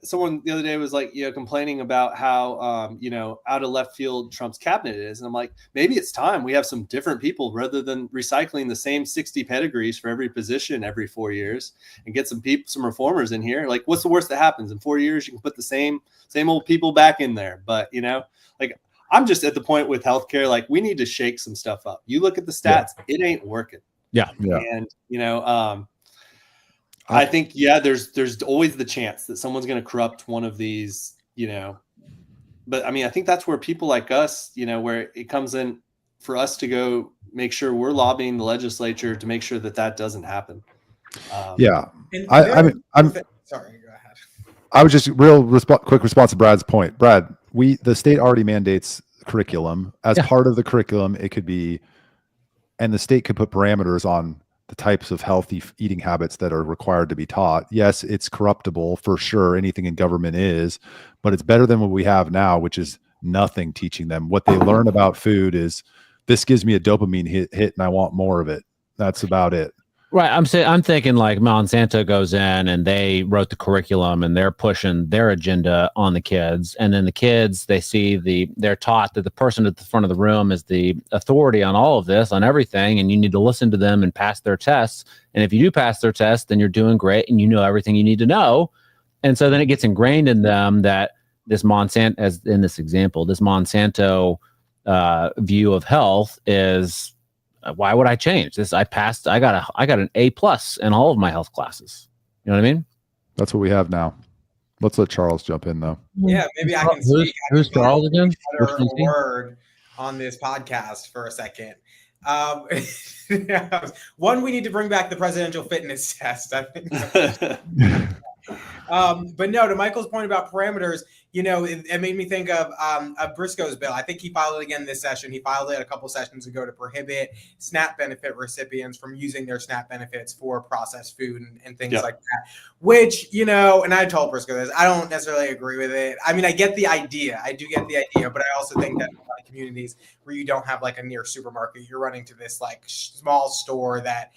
someone the other day was like, complaining about how, out of left field Trump's cabinet is. And I'm like, maybe it's time we have some different people rather than recycling the same 60 pedigrees for every position every 4 years, and get some reformers in here. Like, what's the worst that happens? In 4 years, you can put the same old people back in there. But, like, I'm just at the point with healthcare, like, we need to shake some stuff up. You look at the stats, it ain't working. Yeah. And, I think, there's always the chance that someone's going to corrupt one of these, but I mean, I think that's where people like us, where it comes in for us to go make sure we're lobbying the legislature to make sure that doesn't happen. I'm sorry, go ahead. I was just quick response to Brad's point. Brad, the state already mandates curriculum. As part of the curriculum, it could be, and the state could put parameters on the types of healthy eating habits that are required to be taught. Yes, it's corruptible for sure. Anything in government is, but it's better than what we have now, which is nothing teaching them. What they learn about food is, this gives me a dopamine hit and I want more of it. That's about it. Right. I'm thinking like Monsanto goes in and they wrote the curriculum and they're pushing their agenda on the kids. And then the kids, they're taught that the person at the front of the room is the authority on all of this, on everything. And you need to listen to them and pass their tests. And if you do pass their tests, then you're doing great and you know everything you need to know. And so then it gets ingrained in them that this Monsanto, as in this example, this Monsanto view of health is, why would I change this? I passed. I got an A+ in all of my health classes. You know what I mean? That's what we have now. Let's let Charles jump in, though. Yeah, maybe I can speak. Who's Charles again? A word on this podcast for a second. One, we need to bring back the presidential fitness test. I think. But no, to Michael's point about parameters, it made me think of Briscoe's bill. I think he filed it again this session. He filed it a couple sessions ago to prohibit SNAP benefit recipients from using their SNAP benefits for processed food and things like that, which, and I told Briscoe this, I don't necessarily agree with it. I mean, I get the idea. I do get the idea, but I also think that in a lot of communities where you don't have like a near supermarket, you're running to this like small store that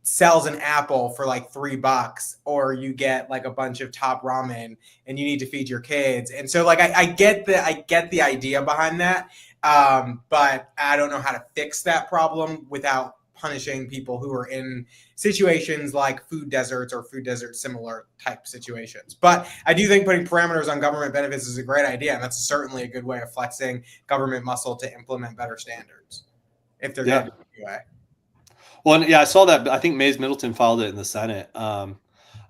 sells an apple for like $3, or you get like a bunch of Top Ramen and you need to feed your kids. And so like, I get the idea behind that. But I don't know how to fix that problem without punishing people who are in situations like food deserts or food desert similar type situations. But I do think putting parameters on government benefits is a great idea. And that's certainly a good way of flexing government muscle to implement better standards if they're going to do it anyway. Well, I saw that. I think Mays Middleton filed it in the Senate. I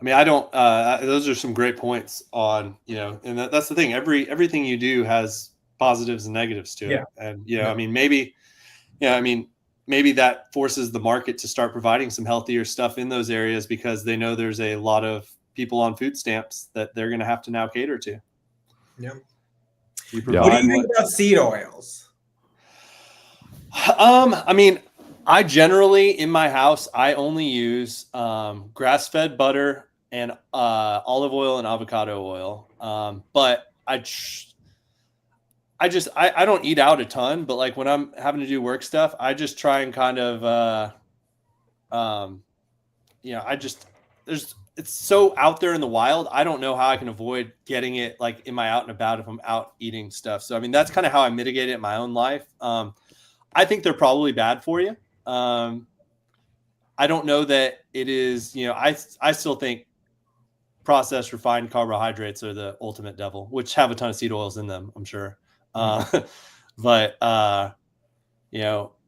mean, I don't. Those are some great points on, and that's the thing. Everything you do has positives and negatives to it. And I mean, maybe that forces the market to start providing some healthier stuff in those areas because they know there's a lot of people on food stamps that they're going to have to now cater to. Yeah. We Yeah. What do provide you think about seed oils? I mean, I generally in my house I only use grass-fed butter and olive oil and avocado oil. But I don't eat out a ton, but like when I'm having to do work stuff, I just try and kind of it's so out there in the wild. I don't know how I can avoid getting it like in my out and about if I'm out eating stuff. So I mean that's kind of how I mitigate it in my own life. I think they're probably bad for you. I don't know that it is, I still think processed refined carbohydrates are the ultimate devil, which have a ton of seed oils in them, I'm sure. But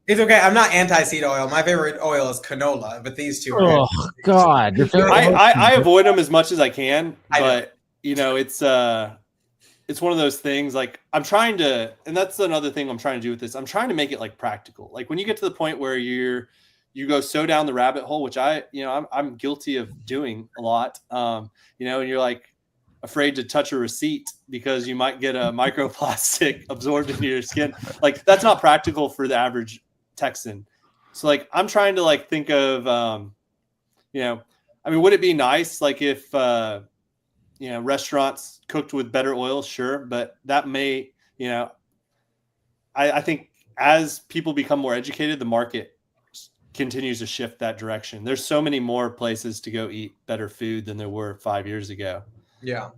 It's okay. I'm not anti-seed oil. My favorite oil is canola, but these two are. Oh God, your favorite I avoid them as much as I can, I know. but it's one of those things like I'm trying to, and that's another thing I'm trying to do with this. I'm trying to make it like practical. Like when you get to the point where you go so down the rabbit hole, which I'm guilty of doing a lot, and you're like afraid to touch a receipt because you might get a microplastic absorbed into your skin. Like that's not practical for the average Texan. So like, I'm trying to like think of, would it be nice? Like if, restaurants cooked with better oil, sure. But that may, I think as people become more educated, the market continues to shift that direction. There's so many more places to go eat better food than there were 5 years ago. Yeah.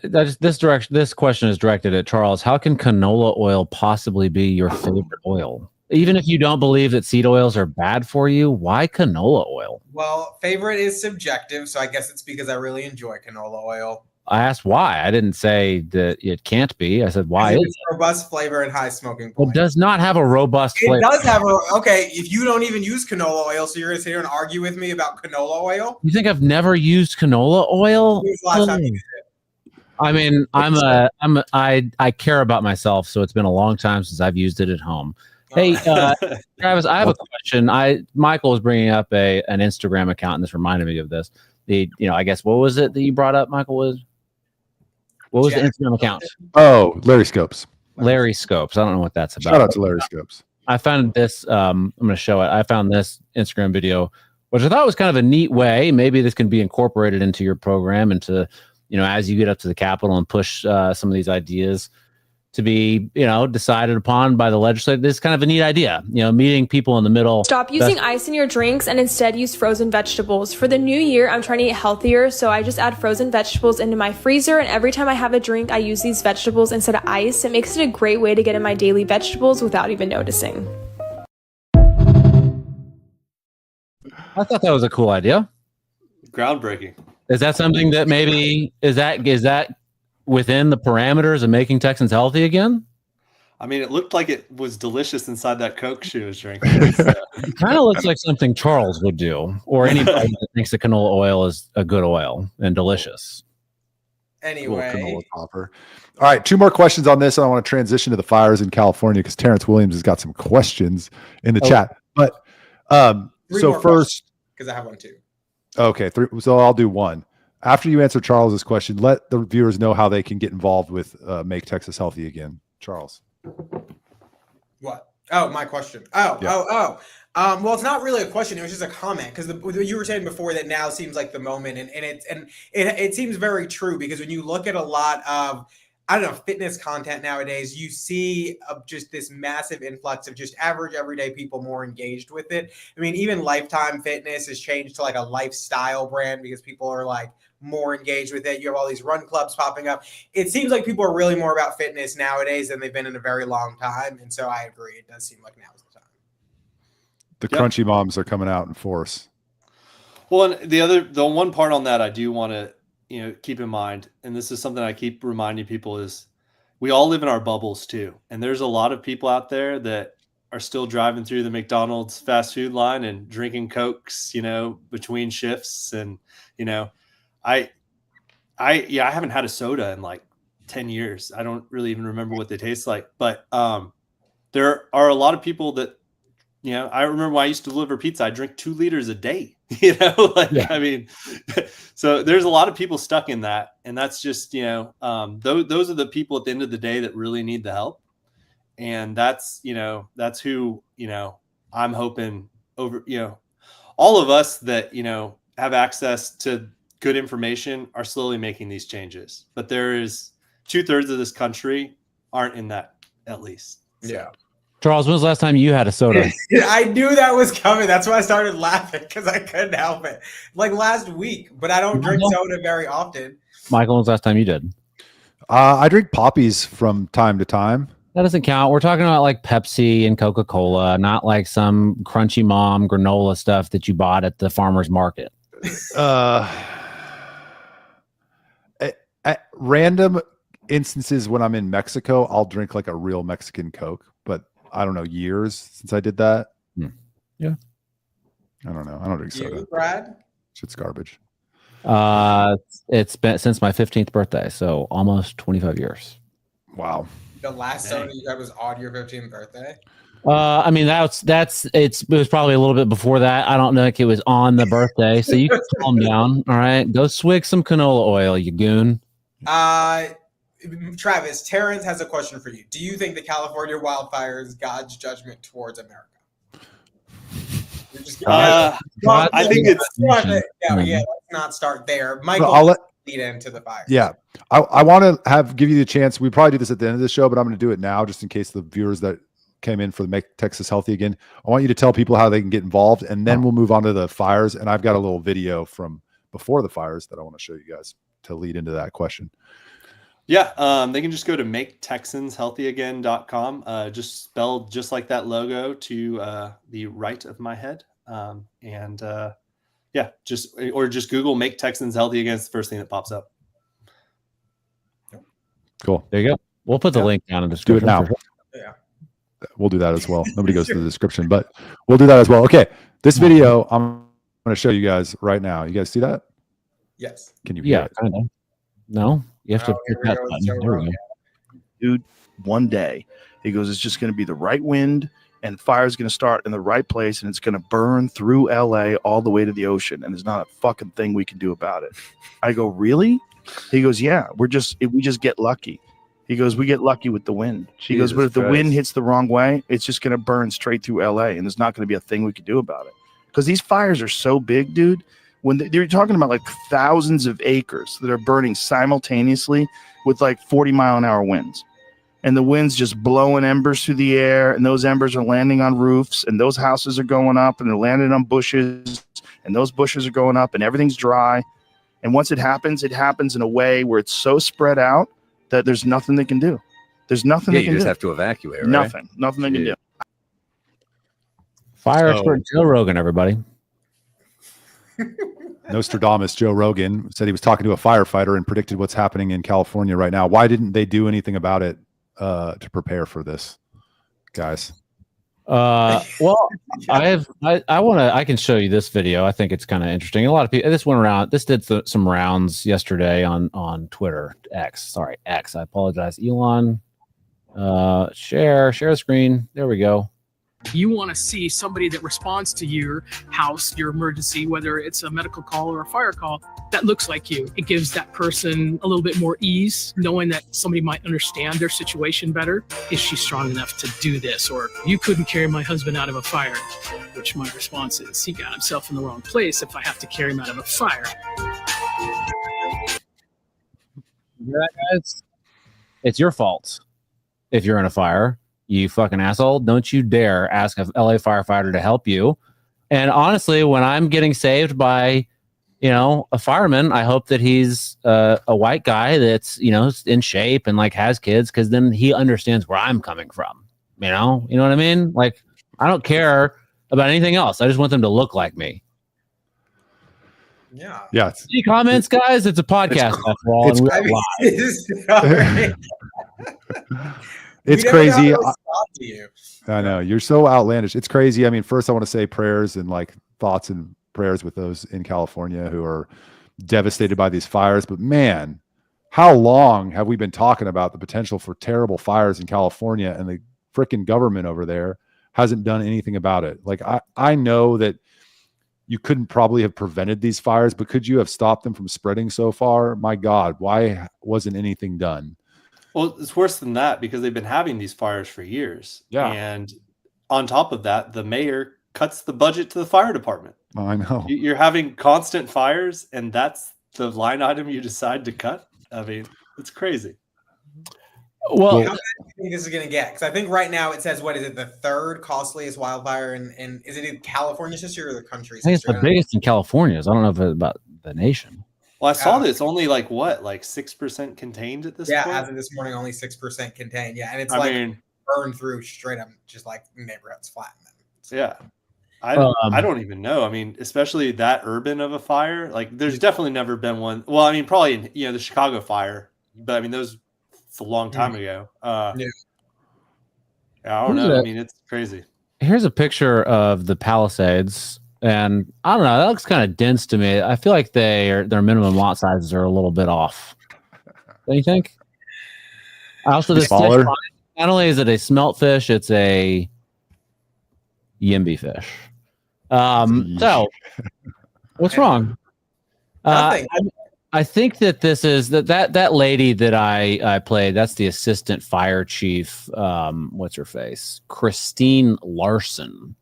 This question is directed at Charles. How can canola oil possibly be your favorite oil? Even if you don't believe that seed oils are bad for you, why canola oil? Well, favorite is subjective, so I guess it's because I really enjoy canola oil. I asked why. I didn't say that it can't be. I said why is It's robust flavor and high smoking it? point. It does not have a robust It flavor. does have okay. If you don't even use canola oil, so you're gonna sit here and argue with me about canola oil? You think I've never used canola oil? When was the last time you used it? I mean, I care about myself, so it's been a long time since I've used it at home. Hey, Travis, I have a question. Michael was bringing up an Instagram account, and this reminded me of this. I guess what was it that you brought up, Michael? What was the Instagram account? Oh, Larry Scopes. Larry Scopes. I don't know what that's about. Shout out to Larry Scopes. I found this. I'm going to show it. I found this Instagram video, which I thought was kind of a neat way. Maybe this can be incorporated into your program, and to, as you get up to the Capitol and push some of these ideas to be, decided upon by the legislature. This is kind of a neat idea, meeting people in the middle. Stop using ice in your drinks and instead use frozen vegetables. For the new year, I'm trying to eat healthier, so I just add frozen vegetables into my freezer, and every time I have a drink, I use these vegetables instead of ice. It makes it a great way to get in my daily vegetables without even noticing. I thought that was a cool idea. Groundbreaking. Is that something that maybe, is that within the parameters of making Texans healthy again? I mean, it looked like it was delicious inside that Coke she was drinking. So. It kind of looks like something Charles would do, or anybody that thinks that canola oil is a good oil and delicious. Anyway. Canola topper. All right, 2 more questions on this. I want to transition to the fires in California because Terrence Williams has got some questions in the chat. But so first, because I have one too. Okay, 3. So I'll do 1. After you answer Charles's question, let the viewers know how they can get involved with Make Texas Healthy Again. Charles. What? Oh, my question. Well, it's not really a question. It was just a comment because you were saying before that now seems like the moment, and it seems very true because when you look at a lot of fitness content nowadays, you see just this massive influx of just average everyday people more engaged with it. I mean, even Lifetime Fitness has changed to like a lifestyle brand because people are like more engaged with it. You have all these run clubs popping up. It seems like people are really more about fitness nowadays than they've been in a very long time. And so I agree. It does seem like now is the time. The crunchy moms are coming out in force. Well, and the one part on that I do want to, keep in mind, and this is something I keep reminding people, is we all live in our bubbles too. And there's a lot of people out there that are still driving through the McDonald's fast food line and drinking Cokes, between shifts. And, I haven't had a soda in like 10 years. I don't really even remember what they taste like, but there are a lot of people that, I remember when I used to deliver pizza, I drink 2 liters a day. Yeah. I mean, so there's a lot of people stuck in that, and that's just, those are the people at the end of the day that really need the help. And that's who, I'm hoping over, all of us that, have access to good information are slowly making these changes, but there is 2/3 of this country aren't in that, at least. So. Yeah. Charles, when was the last time you had a soda? I knew that was coming. That's why I started laughing, because I couldn't help it. Like last week, but I don't drink soda very often. Michael, when was the last time you did? I drink poppies from time to time. That doesn't count. We're talking about like Pepsi and Coca-Cola, not like some Crunchy Mom granola stuff that you bought at the farmer's market. At random instances when I'm in Mexico, I'll drink like a real Mexican Coke, but I don't know, years since I did that. Yeah. I don't know. I don't drink soda. You, Brad? Shit's garbage. It's been since my 15th birthday, so almost 25 years. Wow. The last soda you had was on your 15th birthday? I mean, it was probably a little bit before that. I don't know if it was on the birthday, so you can calm down. All right, go swig some canola oil, you goon. Travis, Terrence has a question for you. Do you think the California wildfires God's judgment towards America? You're just I think it's let's not start there. Michael, I'll lead into the fire. Yeah. I want to give you the chance. We probably do this at the end of the show, but I'm going to do it now just in case the viewers that came in for the Make Texas Healthy Again. I want you to tell people how they can get involved, and then we'll move on to the fires. And I've got a little video from before the fires that I want to show you guys to lead into that question. Yeah, they can just go to maketexanshealthyagain.com, just spelled just like that logo to the right of my head. Just Google Make Texans Healthy Again. It's the first thing that pops up. Cool. There you go. We'll put the link down in the Do it description. now. Yeah. We'll do that as well. Nobody goes to the description, but we'll do that as well. Okay. This video I'm going to show you guys right now. You guys see that? Yes. Can you hear Yeah, it? kind of. No, you have to Here click we that go with button. Joe There we Rogan. go. Dude, one day, he goes, it's just going to be the right wind and fire's going to start in the right place and it's going to burn through LA all the way to the ocean. And there's not a fucking thing we can do about it. I go, really? He goes, yeah, we just get lucky. He goes, we get lucky with the wind. He goes, but if the wind hits the wrong way, it's just going to burn straight through LA and there's not going to be a thing we can do about it. Because these fires are so big, dude. When they're talking about like thousands of acres that are burning simultaneously with like 40-mile-an-hour winds. And the wind's just blowing embers through the air, and those embers are landing on roofs, and those houses are going up, and they're landing on bushes, and those bushes are going up, and everything's dry. And once it happens in a way where it's so spread out that there's nothing they can do. There's nothing they can do. You just have to evacuate, right? Nothing they can do. Fire expert Joe Rogan, everybody. Nostradamus Joe Rogan said he was talking to a firefighter and predicted what's happening in California right now. Why didn't they do anything about it to prepare for this, guys? Well, I can show you this video. I think it's kind of interesting. A lot of people, this did some rounds yesterday on Twitter, X. I apologize. Elon, share the screen. There we go. You want to see somebody that responds to your house, your emergency, whether it's a medical call or a fire call, that looks like you. It gives that person a little bit more ease, knowing that somebody might understand their situation better. Is she strong enough to do this? Or you couldn't carry my husband out of a fire, which my response is, he got himself in the wrong place if I have to carry him out of a fire. You hear that, guys? It's your fault if you're in a fire. You fucking asshole. Don't you dare ask a LA firefighter to help you. And honestly, when I'm getting saved by, a fireman, I hope that he's a white guy that's, in shape and like has kids, because then he understands where I'm coming from. You know what I mean? Like, I don't care about anything else. I just want them to look like me. Yeah. Yeah. Any comments, guys? It's a podcast after all. and we're live. It's We never know crazy. how to respond to you. I know you're so outlandish. It's crazy. I mean, first I want to say prayers and like thoughts and prayers with those in California who are devastated by these fires. But man, how long have we been talking about the potential for terrible fires in California, and the freaking government over there hasn't done anything about it? Like I know that, you couldn't probably have prevented these fires, but could you have stopped them from spreading so far? My God, why wasn't anything done? Well, it's worse than that because they've been having these fires for years. Yeah. And on top of that, the mayor cuts the budget to the fire department. I know. You're having constant fires, and that's the line item you decide to cut. I mean, it's crazy. Well, How bad do you think this is going to get? Because I think right now it says, what is it, the third costliest wildfire in is it in California's history or the country's I think it's history? the biggest in California. I don't know if it's about the nation. Well, I saw that it's only like 6% contained at this point. Yeah, as of this morning, only 6% contained. Yeah, and it's I mean, burned through straight up, just like neighborhoods flatten them. yeah. I don't even know. I mean, especially that urban of a fire. Like, there's definitely never been one. Well, I mean, probably in, the Chicago fire, but I mean, it's a long time ago. I don't know. I mean, it's crazy. Here's a picture of the Palisades, and I don't know. That looks kind of dense to me. I feel like their minimum lot sizes are a little bit off. Don't you think? Also, this fish, not only is it a smelt fish, it's a yimby fish. So, what's wrong? Nothing. I think that this is that lady that I played. That's the assistant fire chief. What's her face? Christine Larson.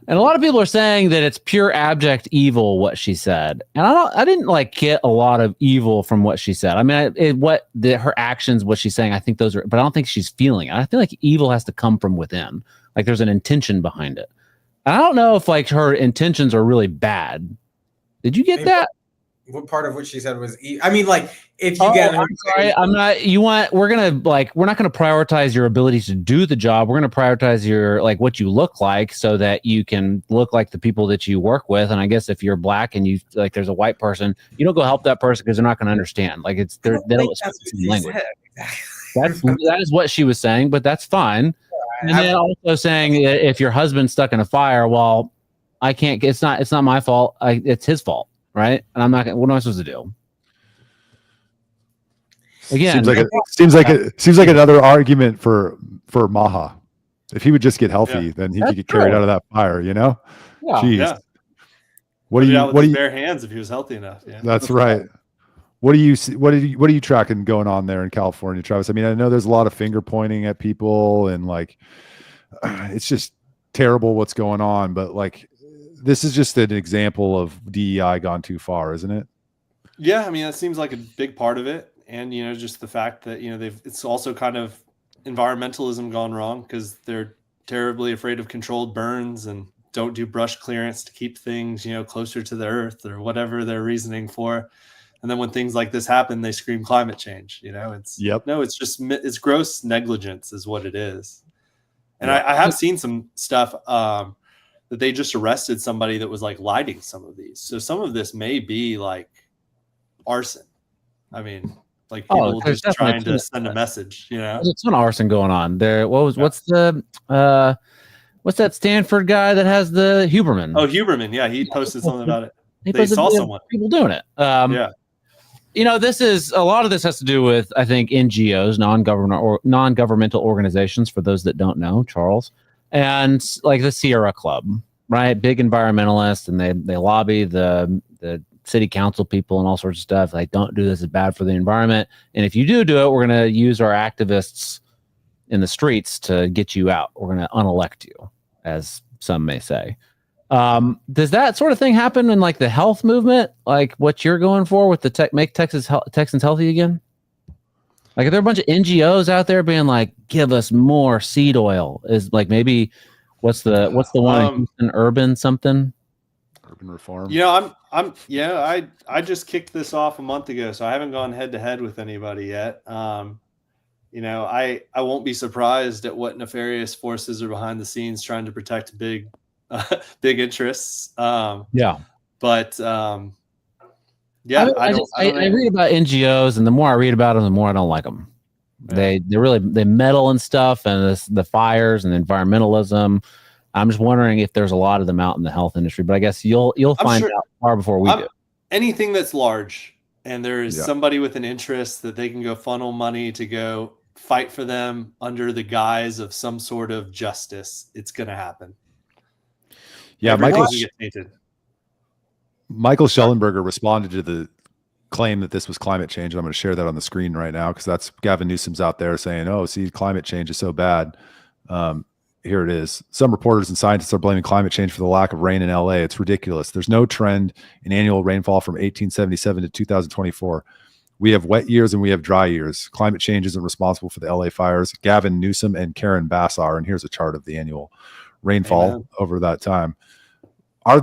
And a lot of people are saying that it's pure abject evil what she said. And I didn't get a lot of evil from what she said. I mean, her actions, what she's saying, I think those are, but I don't think she's feeling it. I feel like evil has to come from within. Like there's an intention behind it. And I don't know if her intentions are really bad. Did you get that? What part of what she said was? I mean, if you get. I'm sorry, I'm not. We're not gonna prioritize your ability to do the job. We're gonna prioritize your what you look like, so that you can look like the people that you work with. And I guess if you're black and you there's a white person, you don't go help that person because they're not gonna understand. They don't speak the same language. That is what she was saying, but that's fine. And then also saying if your husband's stuck in a fire, well, I can't. It's not my fault. It's his fault. Right, and I'm not gonna. What am I supposed to do? Again, seems like another argument for Maha. If he would just get healthy, then he could get carried out of that fire. Yeah. Jeez. Yeah. What do you bare hands if he was healthy enough? Yeah. That's right. What do you see? What are you tracking going on there in California, Travis? I mean, I know there's a lot of finger pointing at people, and it's just terrible what's going on. But this is just an example of DEI gone too far, isn't it? Yeah, I mean, that seems like a big part of it. And, just the fact that, it's also kind of environmentalism gone wrong because they're terribly afraid of controlled burns and don't do brush clearance to keep things, closer to the earth or whatever they're reasoning for. And then when things like this happen, they scream climate change. It's gross negligence is what it is. And I have seen some stuff, that they just arrested somebody that was lighting some of these. So some of this may be arson. I mean, people just trying to send a message, There's a ton of arson going on there. What's that Stanford guy that has the Huberman? Oh, Huberman. Yeah. He posted something about it. They saw someone. People doing it. This is a lot of this has to do with, I think, NGOs, non-governmental organizations, for those that don't know, Charles. And the Sierra Club, right? Big environmentalists, and they lobby the city council people and all sorts of stuff. Don't do this, is bad for the environment. And if you do it, we're going to use our activists in the streets to get you out. We're going to unelect you, as some may say. Does that sort of thing happen in the health movement? What you're going for with the Make Texans Healthy Again? Are there a bunch of NGOs out there being give us more seed oil? Is maybe what's the one in Houston, urban reform? I just kicked this off a month ago, so I haven't gone head to head with anybody yet. I won't be surprised at what nefarious forces are behind the scenes trying to protect big interests. Yeah, I read about NGOs, and the more I read about them, the more I don't like them. Yeah. They meddle and stuff, and the fires and environmentalism. I'm just wondering if there's a lot of them out in the health industry, but I guess you'll find out far before we do. Anything that's large, and there's somebody with an interest that they can go funnel money to go fight for them under the guise of some sort of justice, it's going to happen. Yeah, Michael Schellenberger responded to the claim that this was climate change. I'm going to share that on the screen right now because that's Gavin Newsom's out there saying, "Oh, see, climate change is so bad." Here it is. Some reporters and scientists are blaming climate change for the lack of rain in LA. It's ridiculous. There's no trend in annual rainfall from 1877 to 2024. We have wet years and we have dry years. Climate change isn't responsible for the LA fires. Gavin Newsom and Karen Bass are. And here's a chart of the annual rainfall over that time. Are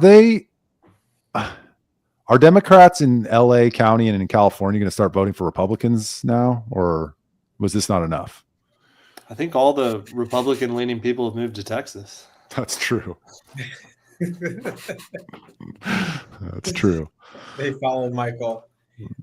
Democrats in LA County and in California going to start voting for Republicans now, or was this not enough? I think all the Republican-leaning people have moved to Texas. That's true. That's true. They followed Michael.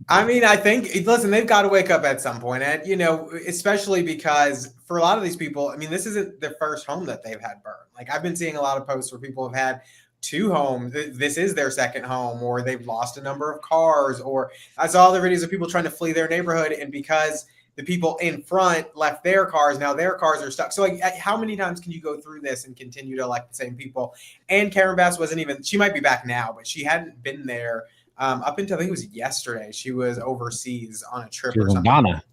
I mean, I think, listen, they've got to wake up at some point. And, you know, especially because for a lot of these people, I mean, this isn't their first home that they've had burned. Like, I've been seeing a lot of posts where people have had 2 homes. This is their second home, or they've lost a number of cars, or I saw other videos of people trying to flee their neighborhood. And because the people in front left their cars, now their cars are stuck. So like, how many times can you go through this and continue to elect the same people? And Karen Bass wasn't even, she might be back now, but she hadn't been there up until I think it was yesterday. She was overseas on a trip or something. Ghana.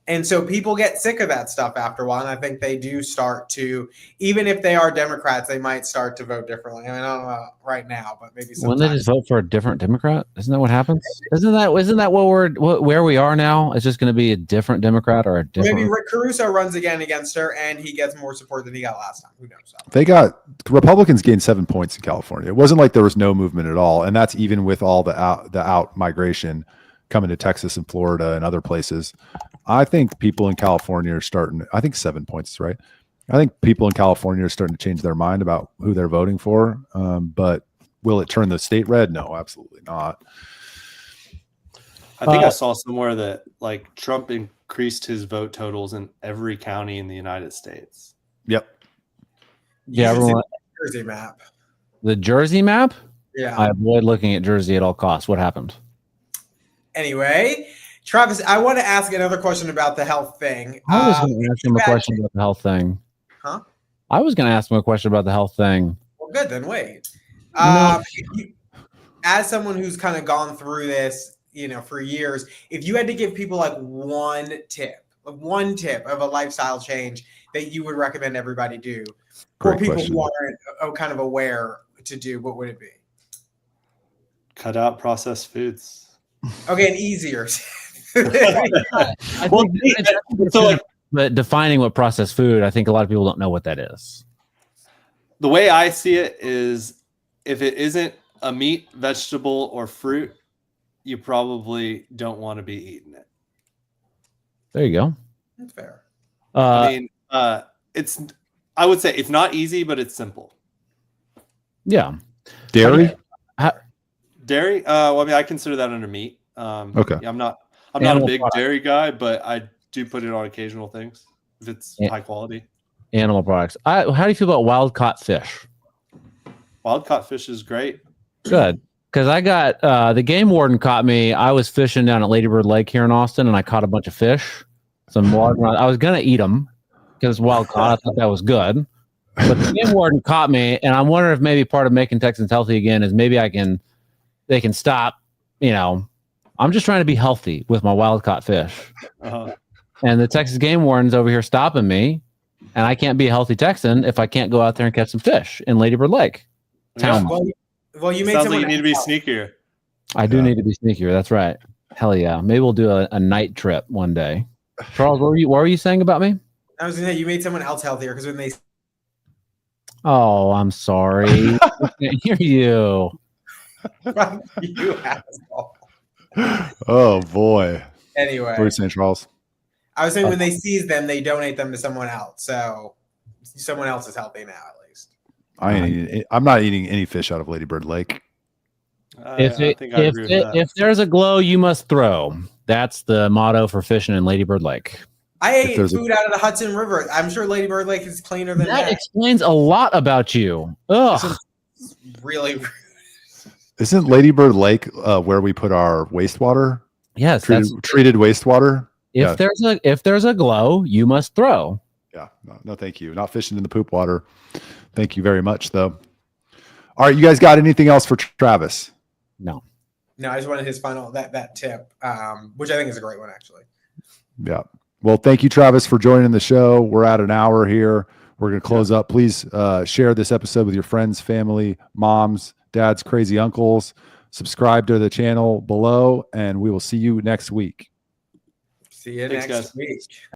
And so people get sick of that stuff after a while. And I think they do start to, even if they are Democrats, they might start to vote differently. I mean, I don't know right now, but maybe sometime. Wouldn't they just vote for a different Democrat? Isn't that what happens? Isn't that where we are now? It's just going to be a different Democrat or a different. Maybe Rick Caruso runs again against her and he gets more support than he got last time. Who knows? Republicans gained 7 points in California. It wasn't like there was no movement at all. And that's even with all the out migration coming to Texas and Florida and other places. I think people in California are starting, I think 7 points is right. I think people in California are starting to change their mind about who they're voting for. But will it turn the state red? No, absolutely not. I think I saw somewhere that like Trump increased his vote totals in every county in the United States. Yep. Yeah, everyone. The Jersey map. The Jersey map? Yeah. I avoid looking at Jersey at all costs. What happened? Anyway, Travis, I want to ask another question about the health thing. I was going to ask him a question about the health thing. Huh? I was going to ask him a question about the health thing. Well, good. Then wait. As someone who's kind of gone through this, you know, for years, if you had to give people like one tip of a lifestyle change that you would recommend everybody do, for people who aren't kind of aware to do, what would it be? Cut out processed foods. Okay, and easier. But defining what processed food, I think a lot of people don't know what that is. The way I see it is, if it isn't a meat, vegetable, or fruit, you probably don't want to be eating it. There you go. That's fair. I mean, I would say it's not easy, but it's simple. Yeah. Dairy? Dairy? Well, I mean, I consider that under meat. Okay. Yeah, I'm not a big dairy guy, but I do put it on occasional things if it's high quality. Animal products. How do you feel about wild caught fish? Wild caught fish is great. Good. Because I got the game warden caught me. I was fishing down at Lady Bird Lake here in Austin, and I caught a bunch of fish. Some large. I was gonna eat them because wild caught. I thought that was good. But the game warden caught me, and I'm wondering if maybe part of making Texans healthy again is maybe they can stop. You know, I'm just trying to be healthy with my wild caught fish. Uh-huh. And the Texas game warden's over here stopping me, and I can't be a healthy Texan if I can't go out there and catch some fish in Lady Bird Lake. Yeah. Well, you made sounds like you need to be sneakier. I do need to be sneakier. That's right. Hell yeah. Maybe we'll do a night trip one day. Charles, what were you saying about me? I was going to say you made someone else healthier because when they. Oh, I'm sorry. I can't hear you. You asshole. Oh boy. Anyway. What were you saying, Charles? I was saying when they seize them, they donate them to someone else. So someone else is healthy now, at least. I'm not eating any fish out of Lady Bird Lake. If there's a glow, you must throw. That's the motto for fishing in Lady Bird Lake. I ate food out of the Hudson River. I'm sure Lady Bird Lake is cleaner than that. That explains a lot about you. Ugh. Really? Isn't Lady Bird Lake where we put our wastewater? Yes, treated wastewater. If there's a glow, you must throw. Yeah, no, thank you. Not fishing in the poop water. Thank you very much, though. All right, you guys got anything else for Travis? No. No, I just wanted his final that tip, which I think is a great one, actually. Yeah. Well, thank you, Travis, for joining the show. We're at an hour here. We're going to close up. Please share this episode with your friends, family, moms, dads, crazy uncles. Subscribe to the channel below, and we will see you next week. See you Thanks, next guys. week.